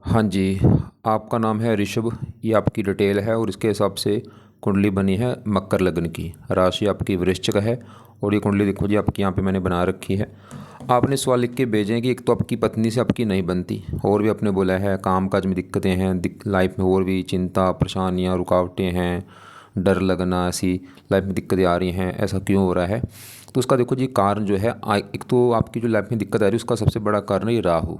हाँ जी, आपका नाम है ऋषभ। ये आपकी डिटेल है और इसके हिसाब से कुंडली बनी है मकर लग्न की। राशि आपकी वृश्चिक है और ये कुंडली देखो जी आपकी यहाँ पे मैंने बना रखी है। आपने सवाल लिख के भेजे हैं कि एक तो आपकी पत्नी से आपकी नहीं बनती, और भी आपने बोला है काम काज में दिक्कतें हैं, लाइफ में और भी चिंता परेशानियाँ रुकावटें हैं, डर लगना, ऐसी लाइफ में दिक्कतें आ रही हैं, ऐसा क्यों हो रहा है। तो उसका देखो जी कारण जो है एक तो आपकी जो लाइफ में दिक्कत आ रही है उसका सबसे बड़ा कारण है ये राहु।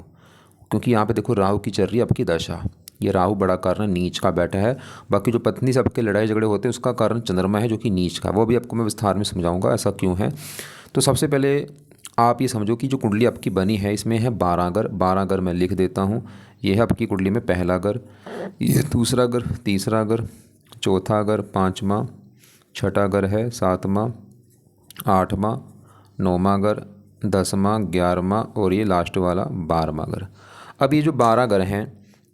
क्योंकि यहाँ पे देखो राहु की चल रही है आपकी दशा। ये राहु बड़ा कारण नीच का बैठा है। बाकी जो पत्नी से आपके लड़ाई झगड़े होते हैं उसका कारण चंद्रमा है जो कि नीच का, वो भी आपको मैं विस्तार में समझाऊंगा ऐसा क्यों है। तो सबसे पहले आप ये समझो कि जो कुंडली आपकी बनी है इसमें है 12 घर। 12 घर मैं लिख देता हूँ। ये है आपकी कुंडली में पहला घर, ये दूसरा घर, तीसरा घर, चौथा घर, पाँचवा, छठा घर है, सातवां, आठवां, नौवां घर, 10वां, 11वां और ये लास्ट वाला 12वां घर। अब ये जो 12 घर हैं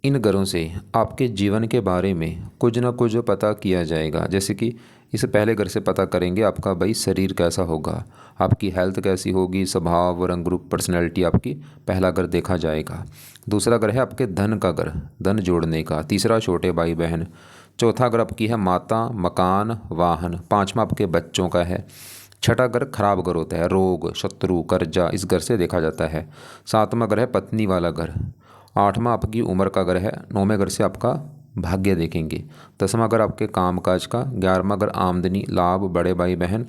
इन घरों से आपके जीवन के बारे में कुछ ना कुछ पता किया जाएगा। जैसे कि इस पहले घर से पता करेंगे आपका भाई शरीर कैसा होगा, आपकी हेल्थ कैसी होगी, स्वभाव, रंग रूप, पर्सनैलिटी आपकी, पहला घर देखा जाएगा। दूसरा घर है आपके धन का घर, धन जोड़ने का। तीसरा छोटे भाई बहन। चौथा घर आपकी है माता, मकान, वाहन। पाँचवा आपके बच्चों का है। छठा घर खराब घर होता है, रोग, शत्रु, कर्जा, इस घर से देखा जाता है। सातवां घर है पत्नी वाला घर। आठवां आपकी उम्र का घर है। नौवें घर से आपका भाग्य देखेंगे। 10वां घर आपके काम काज का। 11वां घर आमदनी, लाभ, बड़े भाई बहन।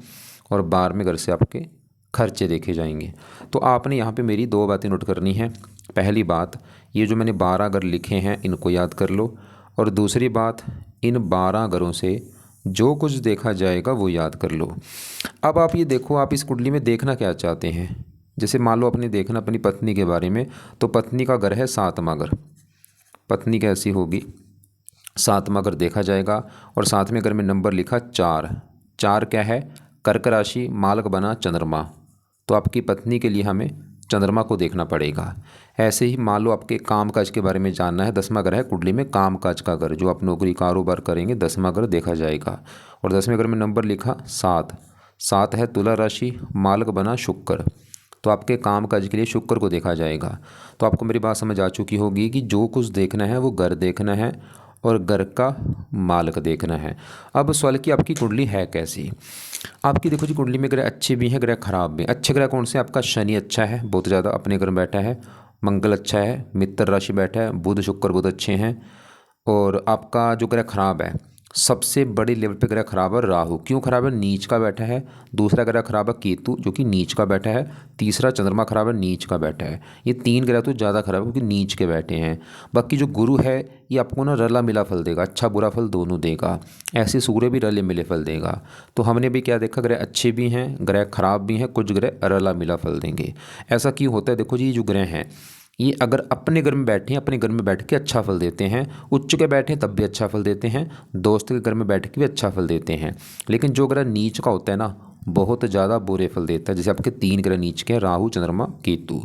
और 12वें घर से आपके खर्चे देखे जाएंगे। तो आपने यहाँ पे मेरी दो बातें नोट करनी है। पहली बात, ये जो मैंने 12 घर लिखे हैं इनको याद कर लो। और दूसरी बात, इन 12 घरों से जो कुछ देखा जाएगा वो याद कर लो। अब आप ये देखो, आप इस कुंडली में देखना क्या चाहते हैं। जैसे मान लो अपने देखना अपनी पत्नी के बारे में, तो पत्नी का घर है 7वां घर। पत्नी कैसी होगी, 7वां घर देखा जाएगा। और 7वें घर में नंबर लिखा 4। 4 क्या है, कर्क राशि, मालक बना चंद्रमा। तो आपकी पत्नी के लिए हमें चंद्रमा को देखना पड़ेगा। ऐसे ही मान लो आपके काम काज के बारे में जानना है, 10वां घर है कुंडली में काम काज का घर, जो आप नौकरी कारोबार करेंगे 10वां घर देखा जाएगा। और 10वें घर में नंबर लिखा 7। 7 है तुला राशि, मालक बना शुक्र। तो आपके काम काज के लिए शुक्र को देखा जाएगा। तो आपको मेरी बात समझ आ चुकी होगी कि जो कुछ देखना है वो घर देखना है और घर का मालक देखना है। अब सवाल की आपकी कुंडली है कैसी। आपकी देखो जी कुंडली में ग्रह अच्छे भी हैं, ग्रह खराब भी हैं। अच्छे ग्रह कौन से, आपका शनि अच्छा है, बहुत ज़्यादा अपने घर में बैठा है। मंगल अच्छा है, मित्र राशि बैठा है। बुध शुक्र बहुत अच्छे हैं। और आपका जो ग्रह खराब है, सबसे बड़ी लेवल पे ग्रह खराब है राहु। क्यों खराब है, नीच का बैठा है। दूसरा ग्रह खराब है केतु जो कि नीच का बैठा है। तीसरा चंद्रमा खराब है, नीच का बैठा है। ये 3 ग्रह तो ज़्यादा खराब है क्योंकि नीच के बैठे हैं। बाकी जो गुरु है ये आपको ना रला मिला फल देगा, अच्छा बुरा फल दोनों देगा। ऐसे सूर्य भी रले मिले फल देगा। तो हमने भी क्या देखा, ग्रह अच्छे भी हैं, ग्रह खराब भी हैं, कुछ ग्रह रला मिला फल देंगे। ऐसा क्यों होता है, देखो जी ये जो ग्रह हैं ये अगर अपने घर में बैठे हैं, अपने घर में बैठ के अच्छा फल देते हैं। उच्च के बैठे तब भी अच्छा फल देते हैं, दोस्त के घर में बैठ के भी अच्छा फल देते हैं। लेकिन जो ग्रह नीच का होता है ना, बहुत ज़्यादा बुरे फल देता है। जैसे आपके 3 ग्रह नीच के हैं, राहु, चंद्रमा, केतु।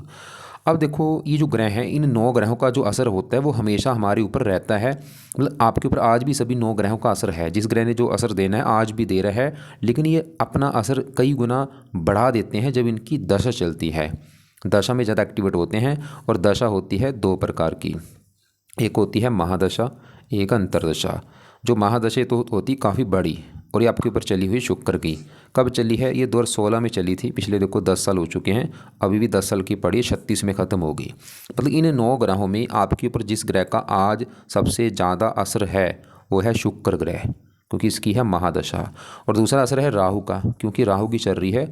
अब देखो ये जो ग्रह हैं, इन 9 ग्रहों का जो असर होता है वो हमेशा हमारे ऊपर रहता है। मतलब आपके ऊपर आज भी सभी 9 ग्रहों का असर है। जिस ग्रह ने जो असर देना है आज भी दे रहा है, लेकिन ये अपना असर कई गुना बढ़ा देते हैं जब इनकी दशा चलती है। दशा में ज़्यादा एक्टिवेट होते हैं। और दशा होती है 2 प्रकार की, एक होती है महादशा, एक अंतरदशा। जो महादशा तो होती काफ़ी बड़ी, और ये आपके ऊपर चली हुई शुक्र की। कब चली है, ये 2016 में चली थी। पिछले देखो 10 साल हो चुके हैं, अभी भी 10 साल की पड़ी है, 36 में ख़त्म होगी। मतलब इन 9 ग्रहों में आपके ऊपर जिस ग्रह का आज सबसे ज़्यादा असर है वो है शुक्र ग्रह, क्योंकि इसकी है महादशा। और दूसरा असर है राहु का, क्योंकि राहु की चल रही है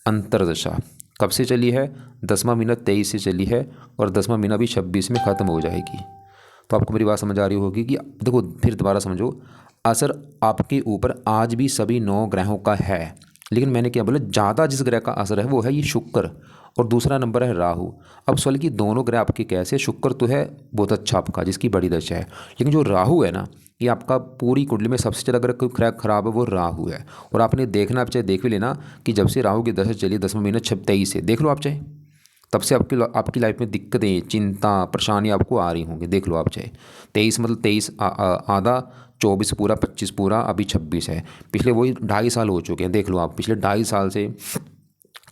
अंतरदशा। कब से चली है, 10वां महीना 23 से चली है, और 10वां महीना भी 26 में ख़त्म हो जाएगी। तो आपको मेरी बात समझ आ रही होगी कि देखो फिर दोबारा समझो, असर आपके ऊपर आज भी सभी 9 ग्रहों का है। लेकिन मैंने क्या बोला, ज़्यादा जिस ग्रह का असर है वो है ये शुक्र, और दूसरा नंबर है राहु। अब सवाल कि दोनों ग्रह आपके कैसे, शुक्र तो है बहुत अच्छा आपका जिसकी बड़ी दशा है, लेकिन जो राहु है ना, ये आपका पूरी कुंडली में सबसे ज़्यादा अगर कोई ग्रह खराब है वो राहु है। और आपने देखना, आप चाहे देख भी लेना कि जब से राहु की दशा चली 10वां महीना 23 से, देख लो आप चाहे, तब से आपकी लाइफ में दिक्कतें, चिंता, परेशानी आपको आ रही होंगी। देख लो आप चाहे, 23 मतलब 23 आधा, 24 पूरा, 25 पूरा, अभी 26 है। पिछले वही 2.5 साल हो चुके हैं। देख लो आप, पिछले 2.5 साल से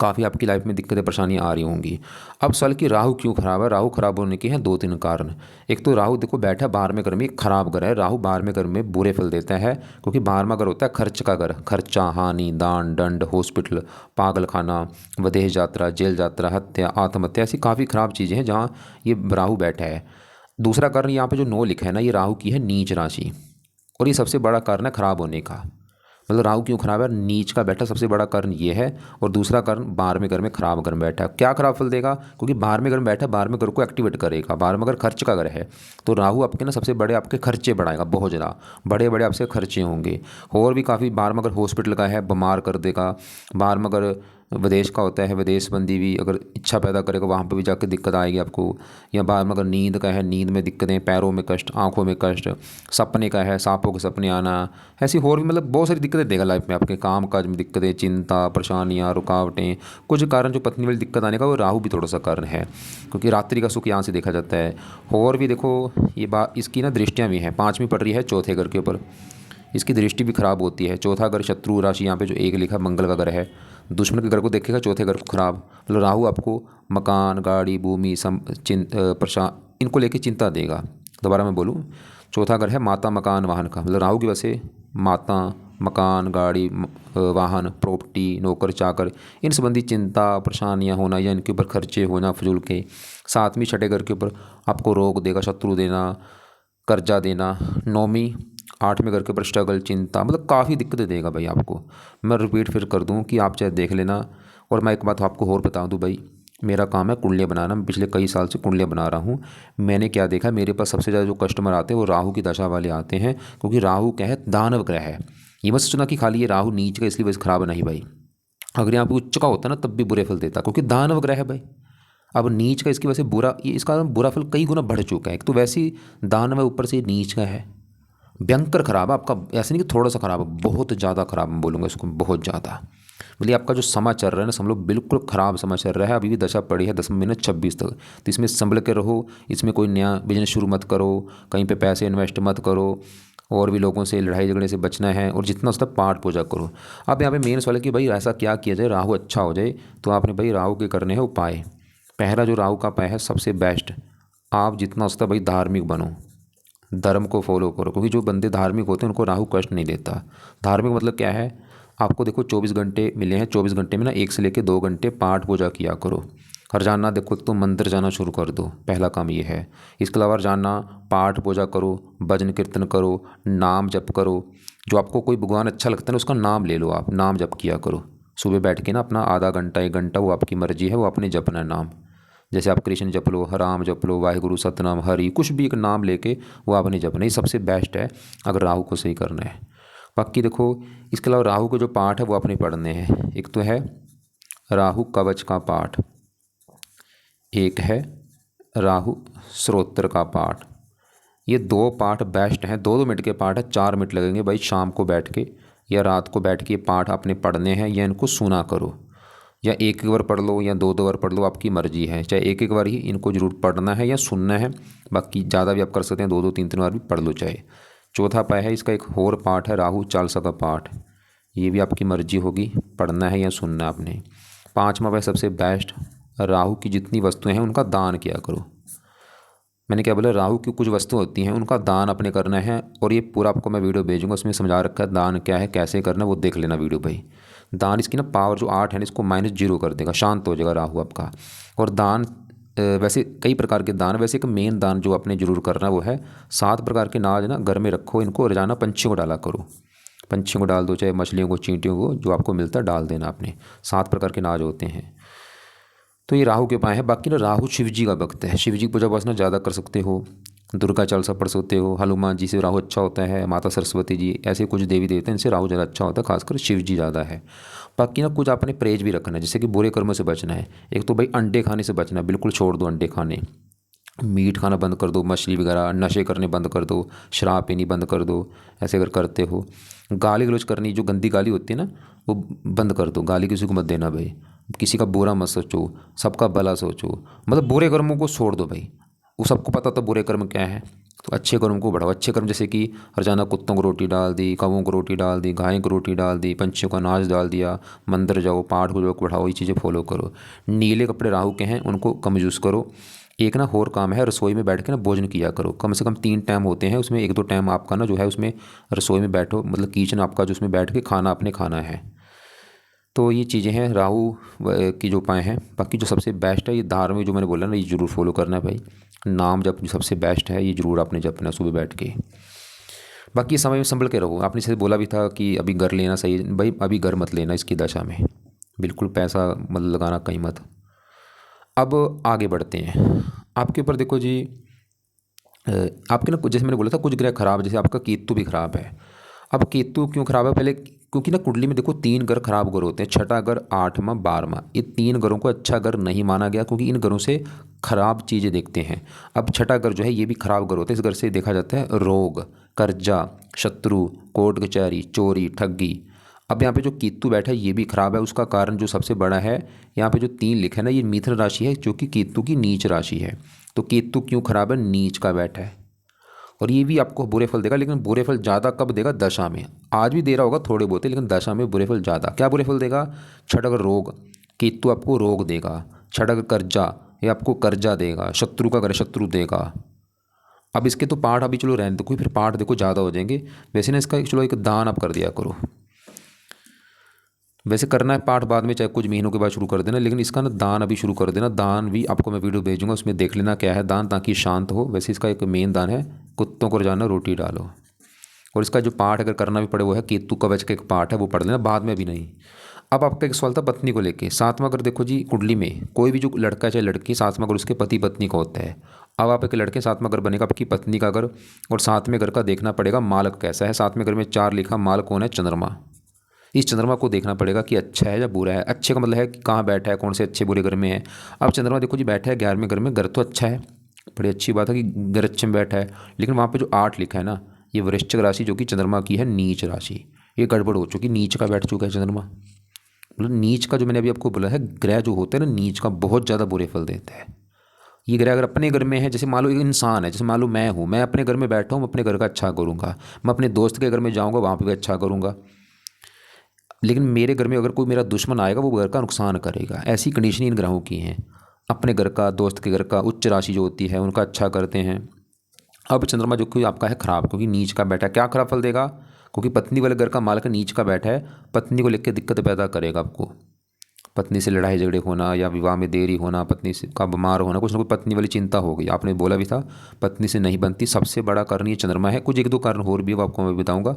काफ़ी आपकी लाइफ में दिक्कतें परेशानियाँ आ रही होंगी। अब सवाल कि राहु क्यों खराब है? राहु खराब होने के हैं 2-3 कारण। एक तो राहु देखो बैठा 12वें घर में, एक खराब घर है। राहु 12वें घर में बुरे फल देता है, क्योंकि 12वां घर होता है खर्च का घर। खर्चा, हानि, दान, दंड, हॉस्पिटल, पागल खाना, विदेश यात्रा, जेल यात्रा, हत्या, आत्महत्या, ऐसी काफ़ी ख़राब चीज़ें हैं जहाँ ये राहु बैठा है। दूसरा कारण यहाँ पे जो 9 लिखा है ना, ये राहु की है नीच राशि, और ये सबसे बड़ा कारण है खराब होने का। मतलब राहु क्यों खराब है? नीच का बैठा सबसे बड़ा कारण ये है। और दूसरा कारण 12वें घर में खराब घर में बैठा है। क्या खराब फल देगा? क्योंकि 12वें घर में बैठा, 12वें घर को एक्टिवेट करेगा। 12वां घर खर्च का घर है, तो राहु आपके ना सबसे बड़े आपके खर्चे बढ़ाएगा, बहुत ज़्यादा बड़े बड़े आपसे खर्चे होंगे। और भी काफ़ी 12वां घर हॉस्पिटल का है, बीमार कर देगा। 12वां घर विदेश का होता है, विदेश संबंधी भी अगर इच्छा पैदा करेगा वहाँ पर भी जाकर दिक्कत आएगी आपको। या 12वां घर नींद का है, नींद में दिक्कतें, पैरों में कष्ट, आँखों में कष्ट। सपने का है, सांपों के सपने आना, ऐसी और भी मतलब बहुत सारी दिक्कतें देगा लाइफ में। आपके काम काज में दिक्कतें, चिंता, परेशानियाँ, रुकावटें, कुछ कारण जो पत्नी वाली दिक्कत आने का वो राहु भी थोड़ा सा कारण है, क्योंकि रात्रि का सुख यहाँ से देखा जाता है। और भी देखो ये बात, इसकी ना दृष्टियाँ भी हैं। 5वीं पड़ रही है चौथे घर के ऊपर, इसकी दृष्टि भी खराब होती है। चौथा घर शत्रु राशि, यहाँ पे जो 1 लिखा मंगल का घर है, दुश्मन के घर को देखेगा, चौथे घर को खराब। मतलब राहु आपको मकान, गाड़ी, भूमि, परेशान, इनको लेके चिंता देगा। दोबारा मैं बोलूँ, चौथा घर है माता, मकान, वाहन का। मतलब राहु की वजह से माता, मकान, गाड़ी, वाहन, प्रॉपर्टी, नौकर चाकर, इन संबंधी चिंता, परेशानियाँ होना या इनके ऊपर खर्चे होना फजूल के। 7वीं छठे घर के ऊपर आपको रोग देगा, शत्रु देना, कर्जा देना। 9वीं 8वें घर के ऊपर स्ट्रगल, चिंता, मतलब काफ़ी दिक्कतें देगा भाई आपको। मैं रिपीट फिर कर दूं कि आप चाहे देख लेना। और मैं एक बात आपको और बता दूं भाई, मेरा काम है कुंडलियाँ बनाना। मैं पिछले कई साल से कुंडलियाँ बना रहा हूँ। मैंने क्या देखा, मेरे पास सबसे ज़्यादा जो कस्टमर आते हैं वो राहु की दशा वाले आते हैं, क्योंकि राहु क्या है, दानव ग्रह है। ये मत सोचना कि खाली ये राहु नीच का इसलिए वजह खराब नहीं भाई। अगर यहाँ पे उच्च का होता ना तब भी बुरे फल देता, क्योंकि दानव ग्रह है भाई। अब नीच का इसकी वजह से बुरा, ये इसका बुरा फल कई गुना बढ़ चुका है। एक तो वैसे ही दानव है, ऊपर से नीच का है, भयंकर खराब है आपका। ऐसे नहीं कि थोड़ा सा खराब है, बहुत ज़्यादा खराब मैं बोलूँगा इसको, बहुत ज़्यादा। बोलिए आपका जो समय चल रहा है ना, समझ लो बिल्कुल ख़राब समय चल रहा है। अभी भी दशा पड़ी है 10 महीने 26 तक, तो इसमें संभल के रहो। इसमें कोई नया बिजनेस शुरू मत करो, कहीं पे पैसे इन्वेस्ट मत करो, और भी लोगों से लड़ाई झगड़े से बचना है, और जितना उसका पाठ पूजा करो। अब यहाँ पे मेन सवाल है कि भाई ऐसा क्या किया जाए राहु अच्छा हो जाए। तो आपने भाई राहु के करने हैं उपाय। पहला जो राहु का उपाय है सबसे बेस्ट, आप जितना उसका भाई धार्मिक बनो, धर्म को फॉलो करो, क्योंकि जो बंदे धार्मिक होते हैं उनको राहु कष्ट नहीं देता। धार्मिक मतलब क्या है, आपको देखो 24 घंटे मिले हैं, 24 घंटे में ना 1 से लेकर 2 घंटे पाठ पूजा किया करो। रोजाना देखो तो मंदिर जाना शुरू कर दो, पहला काम ये है। इसके अलावा रोजाना पाठ पूजा करो, भजन कीर्तन करो, नाम जप करो। जो आपको कोई भगवान अच्छा लगता है ना उसका नाम ले लो, आप नाम जप किया करो। सुबह बैठ के ना अपना आधा घंटा 1 घंटा, वो आपकी मर्जी है, वो आपने जपना है नाम। जैसे आप कृष्ण जप लो, राम जप लो, वाहिगुरु, सतनाम, हरि, कुछ भी एक नाम लेके वो आपने जपना। ये सबसे बेस्ट है अगर राहु को सही करना है। बाकी देखो इसके अलावा राहु के जो पाठ है वो आपने पढ़ने हैं। एक तो है राहु कवच का पाठ, एक है राहु स्तोत्र का पाठ। ये 2 पाठ बेस्ट हैं। 2-2 मिनट के पाठ है, 4 मिनट लगेंगे भाई। शाम को बैठ के या रात को बैठ के पाठ आपने पढ़ने हैं, या इनको सुना करो, या 1-1 बार पढ़ लो या 2-2 बार पढ़ लो, आपकी मर्जी है। चाहे 1-1 बार ही इनको जरूर पढ़ना है या सुनना है, बाकी ज़्यादा भी आप कर सकते हैं, 2-2 3-3 बार भी पढ़ लो चाहे। चौथा पाया है इसका एक और पाठ है राहु चालीसा का पाठ, ये भी आपकी मर्जी होगी, पढ़ना है या सुनना आपने। 5वां पाया सबसे बेस्ट, राहु की जितनी वस्तुएं हैं उनका दान किया करो। मैंने क्या बोला, राहु की कुछ वस्तु होती हैं उनका दान अपने करना है, और ये पूरा आपको मैं वीडियो भेजूंगा, उसमें समझा रखा है दान क्या है, कैसे करना है, वो देख लेना वीडियो भाई। दान इसकी ना पावर जो 8 है ना, इसको -0 कर देगा, शांत हो जाएगा राहु आपका। और दान वैसे कई प्रकार के दान, वैसे एक मेन दान जो आपने जरूर करना वो है 7 प्रकार के नाज ना घर में रखो, इनको रोजाना पंछियों को डाला करो। पंछियों को डाल दो, चाहे मछलियों को, चींटियों को, जो आपको मिलता है डाल देना आपने। 7 प्रकार के नाज होते हैं। तो ये राहु के उपाय है। बाकी ना राहु शिव जी का भक्त है, शिव जी की पूजा उपासना ज़्यादा कर सकते हो, दुर्गा चालीसा पढ़ सकते हो, हनुमान जी से राहु अच्छा होता है, माता सरस्वती जी, ऐसे कुछ देवी देवते हैं इनसे राहु ज़्यादा अच्छा होता है, खासकर शिव जी ज़्यादा है। बाकी ना कुछ आपने परहेज भी रखना है, जैसे कि बुरे कर्मों से बचना है। एक तो भाई अंडे खाने से बचना है, बिल्कुल छोड़ दो अंडे खाने, मीट खाना बंद कर दो, मछली वगैरह, नशे करने बंद कर दो, शराब पीनी बंद कर दो। ऐसे अगर करते हो, गाली गलौज करनी, जो गंदी गाली होती है ना वो बंद कर दो, गाली किसी को मत देना भाई, किसी का बुरा मत सोचो, सबका भला सोचो। मतलब बुरे कर्मों को छोड़ दो भाई, वो सबको पता था बुरे कर्म क्या है। तो अच्छे कर्म को बढ़ाओ। अच्छे कर्म जैसे कि रोजाना कुत्तों को रोटी डाल दी, कौवों को रोटी डाल दी, गाय को रोटी डाल दी, पंछियों का अनाज डाल दिया, मंदिर जाओ, पाठ को बढ़ाओ, ये चीज़ें फॉलो करो। नीले कपड़े राहु के हैं, उनको कम यूज़ करो। एक ना और काम है, रसोई में बैठ के ना भोजन किया करो। कम से कम 3 टाइम होते हैं, उसमें 1-2 टाइम आपका ना जो है उसमें रसोई में बैठो, मतलब किचन आपका जो उसमें बैठ के खाना आपने खाना है। तो ये चीज़ें हैं राहु की जो उपाय हैं। बाकी जो सबसे बेस्ट है ये धार्मिक जो मैंने बोला ना, ये ज़रूर फॉलो करना है भाई। नाम जप जो सबसे बेस्ट है, ये ज़रूर आपने जपना सुबह बैठ के। बाकी समय में संभल के रहो। आपने जैसे बोला भी था कि अभी घर लेना सही है भाई, अभी घर मत लेना इसकी दशा में, बिल्कुल पैसा मत लगाना कहीं मत। अब आगे बढ़ते हैं। आपके ऊपर देखो जी, आपके ना जैसे मैंने बोला था कुछ ग्रह खराब है, जैसे आपका केतु भी खराब है। अब केतु क्यों खराब है पहले, क्योंकि ना कुंडली में देखो 3 ग्रह खराब ग्रह होते हैं, छठा घर, 8वां, 12वां। ये 3 ग्रहों को अच्छा घर नहीं माना गया, क्योंकि इन ग्रहों से खराब चीज़ें देखते हैं। अब छठा घर जो है ये भी खराब घर होता है। इस घर से देखा जाता है रोग, कर्जा, शत्रु, कोर्ट कचहरी, चोरी, ठगी। अब यहाँ पे जो केतु बैठा है ये भी खराब है। उसका कारण जो सबसे बड़ा है, यहाँ पे जो 3 लिखा है ना, ये मिथुन राशि है, जो कि केतु की नीच राशि है। तो केतु क्यों खराब है, नीच का बैठा है, और ये भी आपको बुरे फल देगा। लेकिन बुरे फल ज़्यादा कब देगा, दशा में। आज भी दे रहा होगा थोड़े बहुत, लेकिन दशा में बुरे फल ज़्यादा। क्या बुरे फल देगा, छठा घर रोग, केतु आपको रोग देगा। छठा घर कर्जा, ये आपको कर्जा देगा। शत्रु का घर शत्रु देगा। अब इसके तो पाठ अभी चलो रहने दो, कोई फिर पाठ देखो ज़्यादा हो जाएंगे। वैसे ना इसका चलो एक दान आप कर दिया करो। वैसे करना है पाठ बाद में, चाहे कुछ महीनों के बाद शुरू कर देना, लेकिन इसका ना दान अभी शुरू कर देना। दान भी आपको मैं वीडियो भेजूंगा, उसमें देख लेना क्या है दान, ताकि शांत हो। वैसे इसका एक मेन दान है, कुत्तों को रोजाना रोटी डालो। और इसका जो पाठ अगर करना भी पड़े वो है केतु कवच का एक पाठ है, वो पढ़ लेना बाद में भी नहीं। अब आपका एक सवाल था पत्नी को लेके। 7वां घर देखो जी, कुंडली में कोई भी जो लड़का चाहे लड़की, 7वां घर उसके पति पत्नी का होता है। अब आप एक लड़के, 7वां घर बनेगा आपकी पत्नी का घर। और 7वें घर का देखना पड़ेगा मालक कैसा है। 7वें घर में 4 लिखा, मालक कौन है, चंद्रमा। इस चंद्रमा को देखना पड़ेगा कि अच्छा है या बुरा है। अच्छे का मतलब है कि कहाँ बैठा है, कौन से अच्छे बुरे घर में है। अब चंद्रमा देखो जी बैठा है 11वें घर में, घर तो अच्छा है, बड़ी अच्छी बात है कि घर अच्छे में बैठा है। लेकिन वहाँ पे जो 8 लिखा है ना, ये वृश्चिक राशि जो कि चंद्रमा की है नीच राशि, ये गड़बड़ हो चुकी। नीच का बैठ चुका है चंद्रमा। मतलब नीच का जो मैंने अभी आपको बोला है, ग्रह जो होते हैं ना नीच का बहुत ज़्यादा बुरे फल देता है। ये ग्रह अगर अपने घर में है, जैसे मान लो एक इंसान है, जैसे मान लो मैं हूँ, मैं अपने घर में बैठा हूँ, मैं अपने घर का अच्छा करूँगा। मैं अपने दोस्त के घर में जाऊँगा, वहाँ पर भी अच्छा करूँगा। लेकिन मेरे घर में अगर कोई मेरा दुश्मन आएगा, वो घर का नुकसान करेगा। ऐसी कंडीशन इन ग्रहों की हैं। अपने घर का, दोस्त के घर का, उच्च राशि जो होती है उनका अच्छा करते हैं। अब चंद्रमा जो कि आपका है खराब, क्योंकि नीच का बैठा है। क्या खराब फल देगा, क्योंकि पत्नी वाले घर का मालिक नीच का बैठा है, पत्नी को लेकर दिक्कत पैदा करेगा आपको। पत्नी से लड़ाई झगड़े होना, या विवाह में देरी होना, पत्नी से का बीमार होना, कुछ ना कुछ पत्नी वाली चिंता हो गई। आपने बोला भी था पत्नी से नहीं बनती, सबसे बड़ा कारण ये चंद्रमा है। कुछ 1-2 कारण और भी, वो आपको मैं बताऊंगा,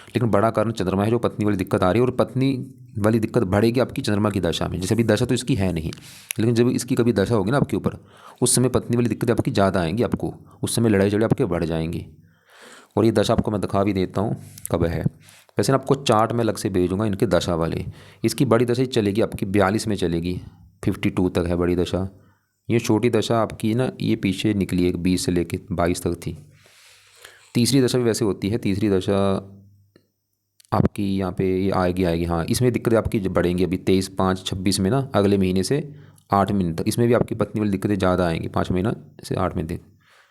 लेकिन बड़ा कारण चंद्रमा है जो पत्नी वाली दिक्कत आ रही है। और पत्नी वाली दिक्कत बढ़ेगी आपकी चंद्रमा की दशा में। जैसे अभी दशा तो इसकी है नहीं, लेकिन जब इसकी कभी दशा होगी ना आपके ऊपर, उस समय पत्नी वाली दिक्कत आपकी ज़्यादा आएंगी आपको। उस समय लड़ाई झगड़े आपके बढ़ जाएंगी। और ये दशा आपको मैं दिखा भी देता हूँ कब है। वैसे ना आपको चार्ट में अलग से भेजूंगा इनके दशा वाले। इसकी बड़ी दशा चलेगी आपकी 42 में चलेगी, 52 तक है बड़ी दशा। ये छोटी दशा आपकी ना ये पीछे निकली है, 20 से लेकर 22 तक थी। तीसरी दशा भी वैसे होती है। तीसरी दशा आपकी यहाँ पे ये आएगी। हाँ, इसमें दिक्कतें आपकी बढ़ेंगी अभी 23/5/26 में ना, अगले महीने से 8 महीने तक। इसमें भी आपकी पत्नी वाली दिक्कतें ज़्यादा आएंगी 5 महीना से 8 महीने तक,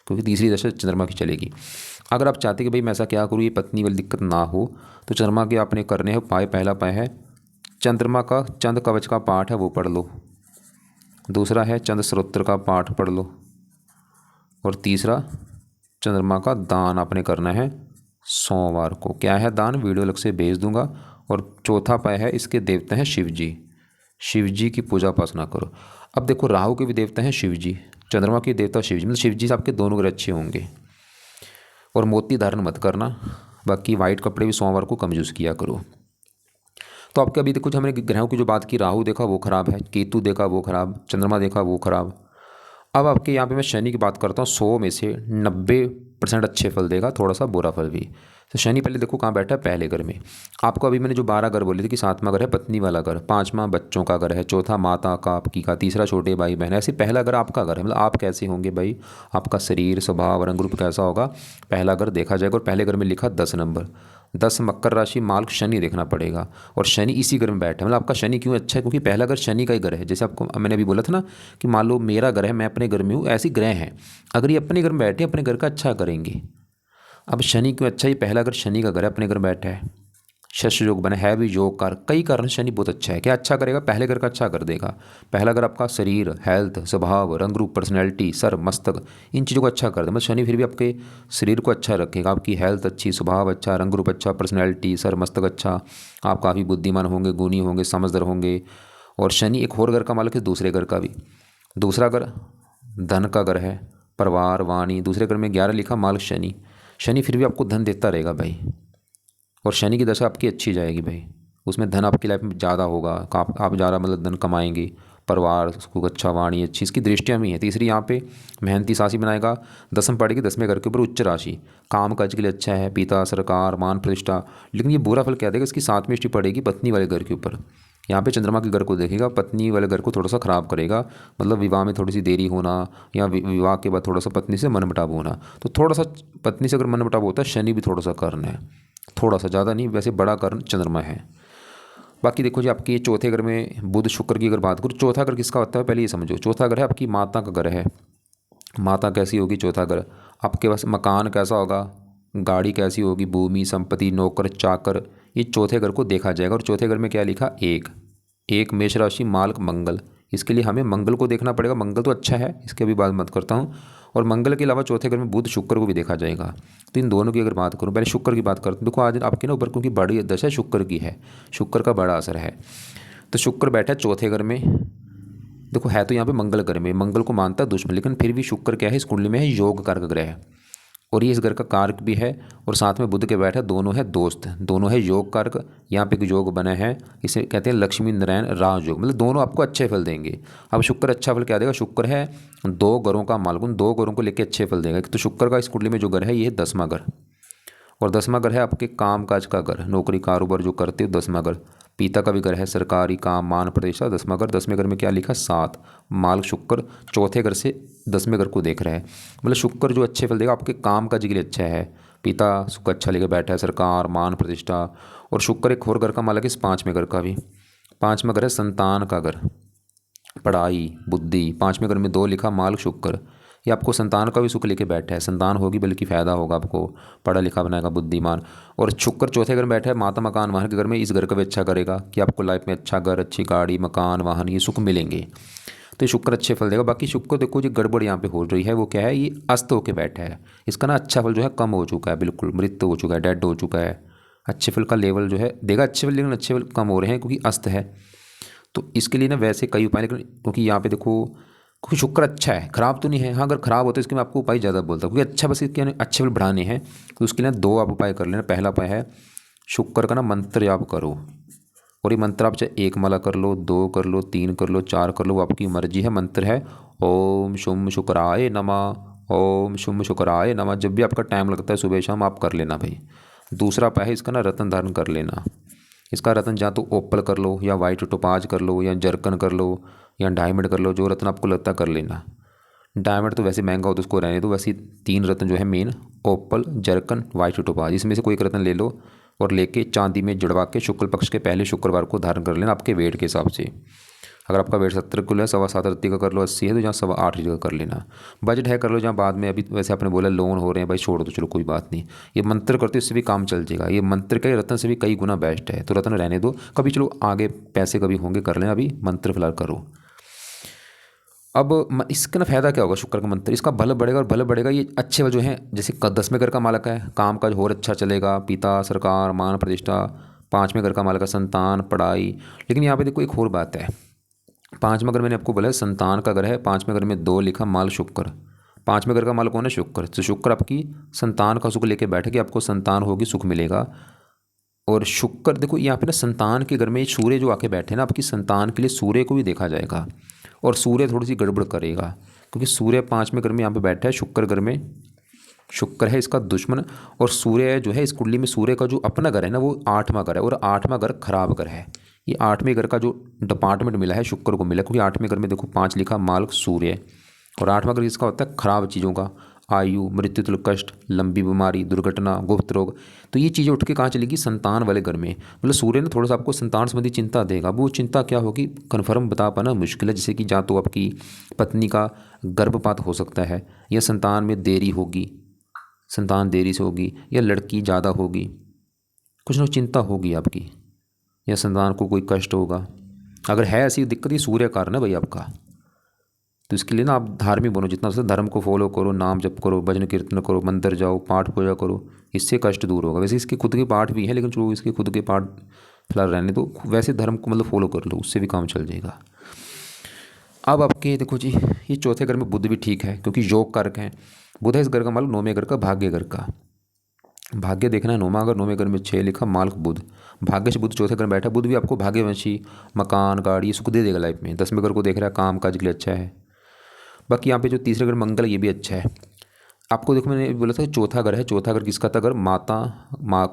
क्योंकि तीसरी दशा चंद्रमा की चलेगी। अगर आप चाहते कि भाई मैं ऐसा क्या करूँ ये पत्नी वाली दिक्कत ना हो, तो चंद्रमा के आपने करने हैं उपाय। पहला उपाय है चंद्रमा का चंद्र कवच का पाठ है वो पढ़ लो। दूसरा है चंद्र स्तोत्र का पाठ पढ़ लो। और तीसरा चंद्रमा का दान आपने करना है सोमवार को। क्या है दान, वीडियो अलग से भेज दूंगा। और चौथा उपाय है, इसके देवता हैं शिव जी। शिव जी की पूजा उपासना करो। अब देखो राहु के भी देवता हैं शिव जी, चंद्रमा के देवता शिव जी, मतलब शिव जी से आपके दोनों ग्रह अच्छे होंगे। और मोती धारण मत करना। बाकी वाइट कपड़े भी सोमवार को कम यूज़ किया करो। तो आपके अभी देखो हमने ग्रहों की जो बात की, राहु देखा वो खराब है, केतु देखा वो खराब, चंद्रमा देखा वो खराब। अब आपके यहाँ पे मैं शनि की बात करता हूँ। 100 में से 90% अच्छे फल देगा, थोड़ा सा बुरा फल भी। तो शनि पहले देखो कहाँ बैठा है, पहले घर में। आपको अभी मैंने जो 12 घर बोले थे कि 7वां घर है पत्नी वाला घर, 5वां बच्चों का घर है, चौथा माता का आपकी का, तीसरा छोटे भाई बहन है। ऐसे पहला घर आपका घर है। मतलब आप कैसे होंगे भाई, आपका शरीर, स्वभाव, रंग रूप कैसा होगा, पहला घर देखा जाएगा। और पहले घर में लिखा 10 नंबर। 10 मकर राशि मार्ग शनि देखना पड़ेगा, और शनि इसी घर में बैठा है। मतलब आपका शनि क्यों अच्छा है, क्योंकि पहला घर शनि का ही घर है। जैसे आपको मैंने अभी बोला था ना कि मान लो मेरा घर है, मैं अपने घर में हूँ, ऐसी ग्रह हैं, अगर ये अपने घर में बैठे अपने घर का अच्छा करेंगे। अब शनि क्यों अच्छा है, ये पहला घर शनि का घर है, अपने घर बैठा है, शश योग बना है भी योग कार, कई कारण शनि बहुत अच्छा है। क्या अच्छा करेगा, पहले घर का अच्छा कर देगा। पहला घर आपका शरीर, हेल्थ, स्वभाव, रंग रूप, पर्सनैलिटी, सर, मस्तक, इन चीज़ों को अच्छा कर देगा। मतलब शनि फिर भी आपके शरीर को अच्छा रखेगा, आपकी हेल्थ अच्छी, स्वभाव अच्छा, रंग रूप अच्छा, पर्सनैलिटी, सर, मस्तक अच्छा, आप काफ़ी बुद्धिमान होंगे, गुणी होंगे, समझदार होंगे। और शनि एक और घर का मालिक है, दूसरे घर का भी। दूसरा घर धन का घर है, परिवार, वाणी, दूसरे घर में 11 लिखा मालिक शनि। शनि फिर भी आपको धन देता रहेगा भाई, और शनि की दशा आपकी अच्छी जाएगी भाई, उसमें धन आपकी लाइफ में ज़्यादा होगा, आप ज़्यादा मतलब धन कमाएंगे, परिवार को अच्छा, वाणी अच्छी, इसकी दृष्टियाँ भी हैं। तीसरी यहाँ पे मेहनती सासी बनाएगा, दसम पड़ेगी 10वें घर के ऊपर उच्च राशि, काम काज के लिए अच्छा है, पिता, सरकार, मान प्रतिष्ठा। लेकिन ये बुरा फल क्या देगा, इसकी 7वीं दृष्टि पड़ेगी पत्नी वाले घर के ऊपर। यहाँ पे चंद्रमा के घर को देखेगा, पत्नी वाले घर को थोड़ा सा खराब करेगा, मतलब विवाह में थोड़ी सी देरी होना, या विवाह के बाद थोड़ा सा पत्नी से मनमुटाव होना। तो थोड़ा सा पत्नी से अगर मनमुटाव होता है, शनि भी थोड़ा सा कारण है, थोड़ा सा, ज़्यादा नहीं, वैसे बड़ा कारण चंद्रमा है। बाकी देखो जी, आपकी चौथे घर में बुध शुक्र की अगर बात करूँ, चौथा घर किसका होता है पहले ये समझो। चौथा घर है आपकी माता का घर है। माता कैसी होगी, चौथा घर आपके पास मकान कैसा होगा, गाड़ी कैसी होगी, भूमि, संपत्ति, नौकर चाकर, ये चौथे घर को देखा जाएगा। और चौथे घर में क्या लिखा, एक मेष राशि मालक मंगल, इसके लिए हमें मंगल को देखना पड़ेगा। मंगल तो अच्छा है, इसकी अभी बात मत करता हूँ। और मंगल के अलावा चौथे घर में बुध शुक्र को भी देखा जाएगा। तो इन दोनों की अगर बात करूँ, पहले शुक्र की बात करते हैं। देखो आज आपके ना ऊपर क्योंकि बड़ी दशा शुक्र की है, शुक्र का बड़ा असर है। तो शुक्र बैठा है चौथे घर में, देखो है तो यहाँ पे मंगल घर में, मंगल को मानता है दुश्मन, लेकिन फिर भी शुक्र क्या है, इस कुंडली में है योग कारक ग्रह है, और ये इस घर का कारक भी है। और साथ में बुध के बैठा, दोनों है दोस्त, दोनों है योग कारक। यहाँ पे एक योग बना है, इसे कहते हैं लक्ष्मी नारायण राज योग, मतलब दोनों आपको अच्छे फल देंगे। अब शुक्र अच्छा फल क्या देगा, शुक्र है 2 घरों का मालिक, उन 2 घरों को लेकर अच्छे फल देगा। तो शुक्र का इस कुंडली में जो घर है ये 10वां घर, और 10वां घर है आपके काम काज का घर, नौकरी कारोबार जो करते हो 10वां घर। पिता का भी घर है, सरकारी काम, मान प्रतिष्ठा, 10वां घर। 10वें घर में क्या लिखा, 7, माल शुक्र चौथे घर से 10वें घर को देख रहा है। मतलब शुक्र जो अच्छे फल देगा आपके काम काज के लिए अच्छा है, पिता सुख अच्छा लेकर बैठा है, सरकार, मान प्रतिष्ठा। और शुक्र एक और घर का मालिक है, इस 5वें घर का भी। 5वां घर है संतान का घर, पढ़ाई, बुद्धि। 5वें घर में 2 लिखा माल शुक्र, ये आपको संतान का भी सुख लेके बैठा है, संतान होगी बल्कि फ़ायदा होगा आपको, पढ़ा लिखा बनाएगा, बुद्धिमान। और शुक्र चौथे घर में बैठा है माता मकान वाहन के घर में, इस घर का भी अच्छा करेगा कि आपको लाइफ में अच्छा घर, अच्छी गाड़ी, मकान, वाहन, ये सुख मिलेंगे। तो ये शुक्र अच्छे फल देगा। बाकी शुक्र देखो जो गड़बड़ यहाँ पे हो रही है वो क्या है, ये अस्त होकर बैठा है, इसका ना अच्छा फल जो है कम हो चुका है, बिल्कुल मृत हो चुका है, डेड हो चुका है। अच्छे फल का लेवल जो है देगा अच्छे फल, लेकिन अच्छे फल कम हो रहे हैं क्योंकि अस्त है। तो इसके लिए ना वैसे कई उपाय, लेकिन क्योंकि यहाँ पे देखो क्योंकि शुक्र अच्छा है, खराब तो नहीं है। हाँ अगर खराब होता है इसके मैं आपको उपाय ज़्यादा बोलता हूँ, क्योंकि अच्छा बस इसके अच्छे फल बढ़ाने हैं। तो उसके लिए 2 आप उपाय कर लेना। पहला उपाय है शुक्र का ना मंत्र जाप करो, और ये मंत्र आप चाहे 1 माला कर लो, 2 कर लो, 3 कर लो, 4 कर लो, वो आपकी मर्जी है। मंत्र है ओम शुम शुक्राय नमः, ओम शुम शुक्राय नमः। जब भी आपका टाइम लगता है सुबह शाम आप कर लेना भाई। दूसरा उपाय है इसका ना रत्न धारण कर लेना। इसका रत्न या तो ओपल कर लो, या वाइट टोपाज कर लो, या जरकन कर लो, या डायमंड कर लो, जो रत्न आपको लगता है कर लेना। डायमंड तो वैसे महंगा हो तो उसको रहने दो, वैसे 3 रत्न जो है मेन, ओपल, जरकन, वाइट टोपाज, इसमें से कोई एक रत्न ले लो और लेके चांदी में जड़वा के शुक्ल पक्ष के पहले शुक्रवार को धारण कर लेना आपके वेट के हिसाब से। अगर आपका वेट 70 किलो है, 7.25 रत्ती का कर लो, 80 है तो जहाँ 8.25 का कर लेना। बजट है कर लो, जहाँ बाद में अभी वैसे आपने बोला लोन हो रहे हैं भाई छोड़ दो, चलो कोई बात नहीं। ये मंत्र करते इससे भी काम चल जाएगा, ये मंत्र का रत्न से भी कई गुना बेस्ट है। तो रत्न रहने दो, कभी चलो आगे पैसे कभी होंगे कर लेना, अभी मंत्र फिलहाल करो। अब इसका ना फायदा क्या होगा, शुक्र का मंत्र, इसका बल बढ़ेगा, और बल बढ़ेगा ये अच्छे जो हैं, जैसे 10वें घर का मालक है, काम काज और अच्छा चलेगा, पिता, सरकार, मान प्रतिष्ठा। 5वें घर का मालक है संतान, पढ़ाई। लेकिन यहाँ पे देखो एक और बात है, 5वां घर मैंने आपको बोला संतान का घर है, 5वें घर में 2 लिखा माल शुक्र। 5वें घर का माल कौन है, शुक्र। तो शुक्र आपकी संतान का सुख लेके बैठे कि आपको संतान होगी, सुख मिलेगा। और शुक्र देखो यहाँ पे ना संतान के घर में सूर्य जो आके बैठे ना, आपकी संतान के लिए सूर्य को भी देखा जाएगा। और सूर्य थोड़ी सी गड़बड़ करेगा, क्योंकि सूर्य 5वें घर में यहाँ पे बैठा है, शुक्र घर में। शुक्र है इसका दुश्मन, और सूर्य जो है इस कुंडली में सूर्य का जो अपना घर है ना वो 8वां घर है, और 8वां घर खराब घर है। ये 8वें घर का जो डिपार्टमेंट मिला है शुक्र को मिला, क्योंकि 8वें घर में देखो 5 लिखा मालक सूर्य, और 8वां घर इसका होता है खराब चीज़ों का, आयु, मृत्यु, कष्ट, लंबी बीमारी, दुर्घटना, गुप्त रोग। तो ये चीज़ें उठ के कहाँ चलेगी, संतान वाले घर में। मतलब सूर्य ने थोड़ा सा आपको संतान संबंधी चिंता देगा। वो चिंता क्या होगी, कन्फर्म बता पाना मुश्किल है। जैसे कि या तो आपकी पत्नी का गर्भपात हो सकता है, या संतान में देरी होगी, संतान देरी से होगी, या लड़की ज़्यादा होगी, कुछ ना कुछ चिंता होगी आपकी, या संतान को कोई कष्ट होगा। अगर है ऐसी दिक्कत, ये सूर्य कारण है भाई आपका। तो इसके लिए ना आप धार्मिक बनो, जितना से धर्म को फॉलो करो, नाम जप करो, भजन कीर्तन करो, मंदिर जाओ, पाठ पूजा करो, इससे कष्ट दूर होगा। वैसे इसके खुद के पाठ भी हैं, लेकिन चलो इसके खुद के पाठ फिलहाल रहने दो। वैसे धर्म को मतलब फॉलो कर लो, उससे भी काम चल जाएगा। अब आपके देखो जी, ये चौथे घर में बुध भी ठीक है, क्योंकि योग कारक है। बुध है इस घर का मालूम, नौवें घर का, भाग्य घर का। भाग्य देखना है नौमा, अगर नौवें घर में 6 लिखा, माल बुध, भाग्य से बुध चौथे घर में बैठा। बुध भी आपको भाग्यवंशी, मकान, गाड़ी, सुख दे देगा लाइफ में। 10वें घर को देख रहा है, काम काज के लिए अच्छा है। बाकी यहाँ पे जो तीसरे घर मंगल, ये भी अच्छा है आपको। देखो मैंने बोला था चौथा घर है, चौथा घर किसका था, घर माता,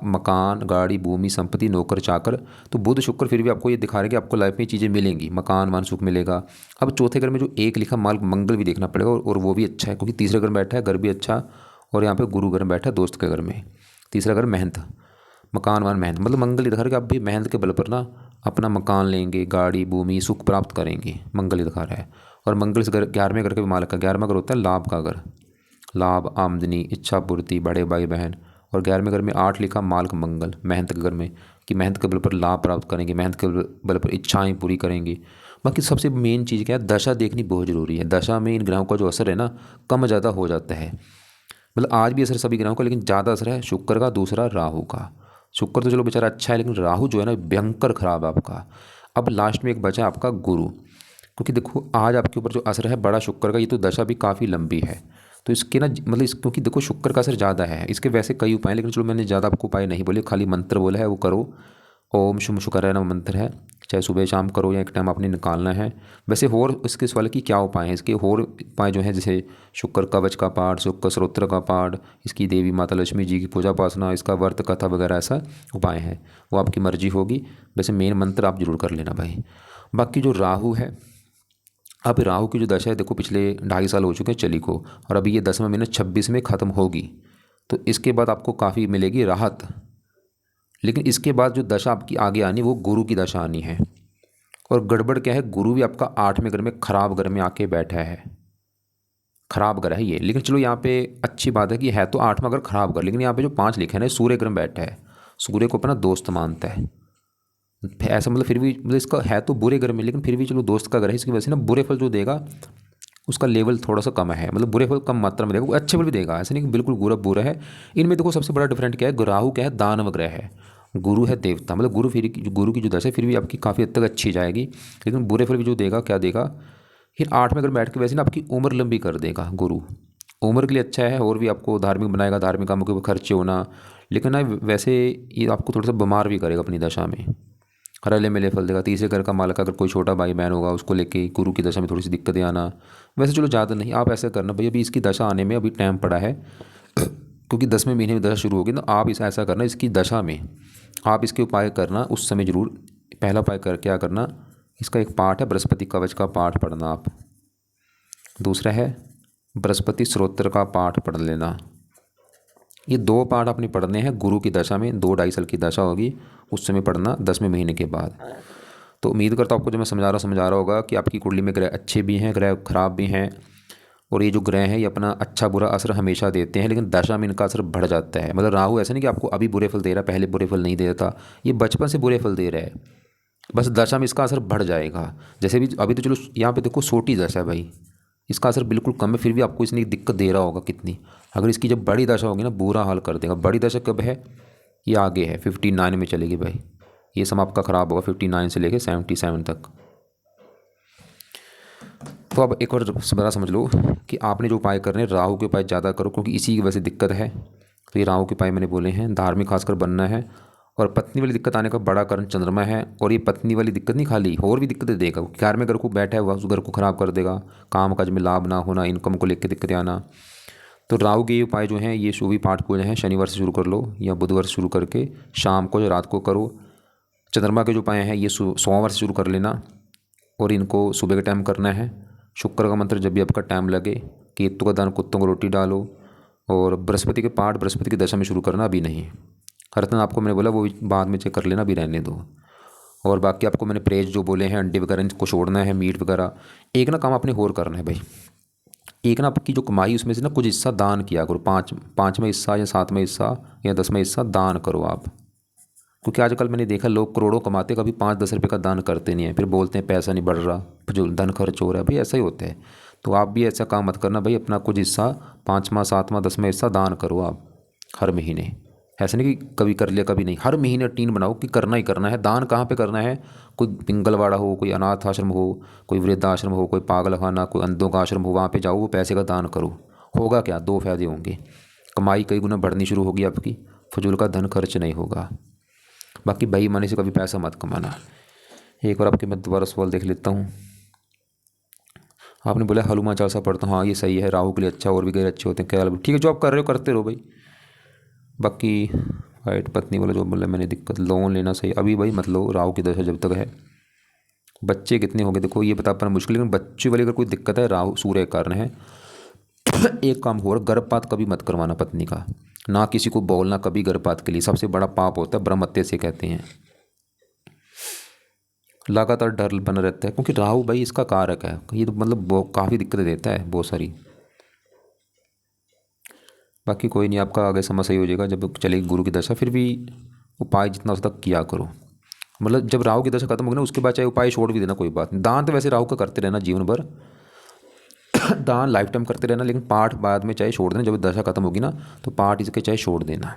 मकान, गाड़ी, भूमि, संपत्ति, नौकर चाकर। तो बुध शुक्र फिर भी आपको ये दिखा रहे हैं कि आपको लाइफ में चीज़ें मिलेंगी, मकान मान सुख मिलेगा। अब चौथे घर में जो एक लिखा माल मंगल भी देखना पड़ेगा, और वो भी अच्छा है, क्योंकि तीसरे घर में बैठा है, घर भी अच्छा। और यहाँ पे गुरु घर में बैठा है, दोस्त के घर में। तीसरा घर मेहनत, मकान मान मेहनत, मतलब मंगल दिखा रहा है कि आप भी मेहनत के बल पर ना अपना मकान लेंगे, गाड़ी, भूमि, सुख प्राप्त करेंगे, मंगल दिखा रहा है। और मंगल इस घर 11वें घर के भी मालिक का, 11वां घर होता है लाभ का घर, लाभ, आमदनी, इच्छा पूर्ति, बड़े भाई बहन। और 11वें घर में 8 लिखा मालिक मंगल, मेहनत के घर में, कि मेहनत के बल पर लाभ प्राप्त करेंगे, मेहनत के बल पर इच्छाएं पूरी करेंगे। बाकी सबसे मेन चीज़ क्या है, दशा देखनी बहुत ज़रूरी है। दशा में इन ग्रहों का जो असर है ना, कम ज़्यादा हो जाता है। मतलब आज भी असर सभी ग्रहों का, लेकिन ज़्यादा असर है शुक्र का, दूसरा राहु का। शुक्र तो चलो बेचारा अच्छा है, लेकिन राहु जो है ना भयंकर खराब है आपका। अब लास्ट में एक बचा आपका गुरु, क्योंकि देखो आज आपके ऊपर जो असर है बड़ा शुक्र का, ये तो दशा भी काफ़ी लंबी है। तो इसके ना मतलब क्योंकि देखो शुक्र का असर ज़्यादा है, इसके वैसे कई उपाय हैं, लेकिन चलो मैंने ज़्यादा आपको उपाय नहीं बोले, खाली मंत्र बोला है वो करो। ओम शुम शुक्र है ना मंत्र है, चाहे सुबह शाम करो या एक टाइम आपने निकालना है। वैसे और इसके सवाल की क्या उपाय हैं, इसके और उपाय जो हैं जैसे शुक्र कवच का पाठ, शुक्र स्त्रोत्र का पाठ, इसकी देवी माता लक्ष्मी जी की पूजा उपासना, इसका व्रत कथा वगैरह, ऐसा उपाय है, वो आपकी मर्जी होगी। वैसे मेन मंत्र आप जरूर कर लेना भाई। बाकी जो राहु है, अब राहु की जो दशा है देखो पिछले 2.5 साल हो चुके हैं चली को, और अभी ये 10वां महीना 26 में ख़त्म होगी। तो इसके बाद आपको काफ़ी मिलेगी राहत। लेकिन इसके बाद जो दशा आपकी आगे आनी, वो गुरु की दशा आनी है। और गड़बड़ क्या है, गुरु भी आपका 8वें घर में खराब घर में आके बैठा है, खराब घर है ये। लेकिन चलो यहाँ पे अच्छी बात है कि है तो 8वां घर खराब घर, लेकिन यहाँ पे जो 5 लिखे हैं ना, सूर्य घर में बैठा है, सूर्य को अपना दोस्त मानता है। ऐसा मतलब फिर भी मतलब इसका है तो बुरे घर में, लेकिन फिर भी चलो दोस्त का घर है, इसकी वजह से ना बुरे फल जो देगा उसका लेवल थोड़ा सा कम है। मतलब बुरे फल कम मात्रा में देगा, वो अच्छे फल भी देगा, ऐसा नहीं कि बिल्कुल बुरा बुरा है। इनमें देखो सबसे बड़ा डिफरेंट क्या है, राहु क्या है, दानव ग्रह है, गुरु है देवता। मतलब गुरु की जो दशा है फिर भी आपकी काफ़ी हद तक अच्छी जाएगी, लेकिन बुरे फल भी जो देगा क्या देगा, फिर 8वें घर बैठ के वैसे ना आपकी उम्र लंबी कर देगा गुरु। उम्र के लिए अच्छा है, और भी आपको धार्मिक बनाएगा, धार्मिक कामों के ऊपर खर्चे होना। लेकिन ना वैसे ये आपको थोड़ा सा बीमार भी करेगा अपनी दशा में, रले मिले फल देगा। तीसरे घर का मालक अगर कोई छोटा भाई बहन होगा, उसको लेके गुरु की दशा में थोड़ी सी दिक्कतें आना। वैसे चलो ज़्यादा नहीं, आप ऐसा करना भाई, अभी इसकी दशा आने में अभी टाइम पड़ा है, क्योंकि 10वें महीने में दशा शुरू होगी, तो आप इसे ऐसा करना, इसकी दशा में आप इसके उपाय करना उस समय जरूर। पहला उपाय कर क्या करना, इसका एक पाठ है बृहस्पति कवच का पाठ पढ़ना आप। दूसरा है बृहस्पति स्त्रोत्र का पाठ पढ़ लेना। ये 2 पाठ आपने पढ़ने हैं गुरु की दशा में, 2-2.5 साल की दशा होगी उस समय पढ़ना, 10वें महीने के बाद। तो उम्मीद करता हूँ आपको जो मैं समझा रहा होगा कि आपकी कुंडली में ग्रह अच्छे भी हैं, ग्रह खराब भी हैं। और ये जो ग्रह हैं ये अपना अच्छा बुरा असर हमेशा देते हैं, लेकिन दशा में इनका असर बढ़ जाता है। मतलब राहु ऐसा नहीं कि आपको अभी बुरे फल दे रहा है, पहले बुरे फल नहीं दे रहा था, ये बचपन से बुरे फल दे रहा है, बस दशा में इसका असर बढ़ जाएगा। जैसे भी अभी तो चलो यहाँ पे देखो छोटी दशा है भाई, इसका असर बिल्कुल कम है, फिर भी आपको इसने दिक्कत दे रहा होगा कितनी। अगर इसकी जब बड़ी दशा होगी ना, बुरा हाल कर देगा। बड़ी दशा कब है, ये आगे है 59 में चलेगी भाई, ये सब आपका ख़राब होगा 59 से लेके 77 तक। तो अब एक और बड़ा समझ लो कि आपने जो उपाय करने हैं, राहु के उपाय ज़्यादा करो, क्योंकि इसी की वजह से दिक्कत है। तो ये राहु के उपाय मैंने बोले हैं, धार्मिक खासकर बनना है। और पत्नी वाली दिक्कत आने का बड़ा कारण चंद्रमा है, और ये पत्नी वाली दिक्कत नहीं खाली और भी दिक्कतें देगा। 11वें घर को बैठा है वह, उस घर को ख़राब कर देगा, काम काज में लाभ ना होना, इनकम को लेकर दिक्कतें आना। तो राहु के ये उपाय जो हैं, ये शुभ पाठ पूजा हैं, शनिवार से शुरू कर लो या बुधवार से शुरू करके शाम को या रात को करो। चंद्रमा के जो उपाय हैं ये सोमवार से शुरू कर लेना, और इनको सुबह के टाइम करना है। शुक्र का मंत्र जब भी आपका टाइम लगे, केतु का दान कुत्तों को रोटी डालो, और बृहस्पति के पाठ बृहस्पति की दशा में शुरू करना अभी नहीं। रत्न आपको मैंने बोला वो बाद में चेक कर लेना, अभी रहने दो। और बाकी आपको मैंने प्रेज जो बोले हैं, अंडे वगैरह इनको छोड़ना है, मीट वगैरह। एक ना काम आपने और करना है भाई, एक ना आपकी जो कमाई उसमें से ना कुछ हिस्सा दान किया करो, पाँचवें हिस्सा या सातवें हिस्सा या 10वें हिस्सा दान करो आप। क्योंकि आजकल मैंने देखा लोग करोड़ों कमाते, कभी 5-10 रुपये का दान करते नहीं है, फिर बोलते हैं पैसा नहीं बढ़ रहा, जो धन खर्च हो रहा है। भाई ऐसा ही होता है, तो आप भी ऐसा काम मत करना भाई, अपना कुछ हिस्सा 5वां 7वां 10वां हिस्सा दान करो आप हर महीने। ऐसा नहीं कि कभी कर लिया कभी नहीं, हर महीने टीन बनाओ कि करना ही करना है। दान कहाँ पे करना है, कोई पिंगलवाड़ा हो, कोई अनाथ आश्रम हो, कोई वृद्धाश्रम हो, कोई पागलखाना, कोई अंधों का आश्रम हो, वहाँ पे जाओ, वो पैसे का दान करो। होगा क्या, 2 फायदे होंगे, कमाई कई गुना बढ़नी शुरू होगी आपकी, फजूल का धन खर्च नहीं होगा। बाकी बेईमानी से कभी पैसा मत कमाना। एक और आपके मैं दोबारा सवाल देख लेता हूँ। आपने बोला हनुमान चालीसा पढ़ता हूँ, हाँ ये सही है, राहु के लिए अच्छा, और भी गैर अच्छे होते हैं, क्या ठीक है, जो आप कर रहे हो करते रहो भाई। बाकी वाइट पत्नी वाला जो बोला मैंने, दिक्कत लोन लेना सही अभी भाई मत लो, राहु की दशा जब तक है। बच्चे कितने हो गए देखो, ये बता पाना मुश्किल, लेकिन बच्चे वाली अगर कोई दिक्कत है, राहु सूर्य के कारण है। एक काम हो, गर्भपात कभी मत करवाना पत्नी का, ना किसी को बोलना कभी गर्भपात के लिए, सबसे बड़ा पाप होता है, ब्रह्महत्या से कहते हैं। लगातार डर बना रहता है, क्योंकि राहु भाई इसका कारक है, ये तो मतलब काफ़ी दिक्कतें देता है बहुत सारी। बाकी कोई नहीं, आपका आगे समय सही हो जाएगा जब चलेगी गुरु की दशा। फिर भी उपाय जितना हो सकता किया करो, मतलब जब राहु की दशा खत्म होगी ना उसके बाद चाहे उपाय छोड़ भी देना, कोई बात नहीं। दान तो वैसे राहु का करते रहना जीवन भर, दान लाइफ टाइम करते रहना, लेकिन पाठ बाद में चाहे छोड़ देना, जब दशा खत्म होगी ना तो पाठ इसके चाहे छोड़ देना।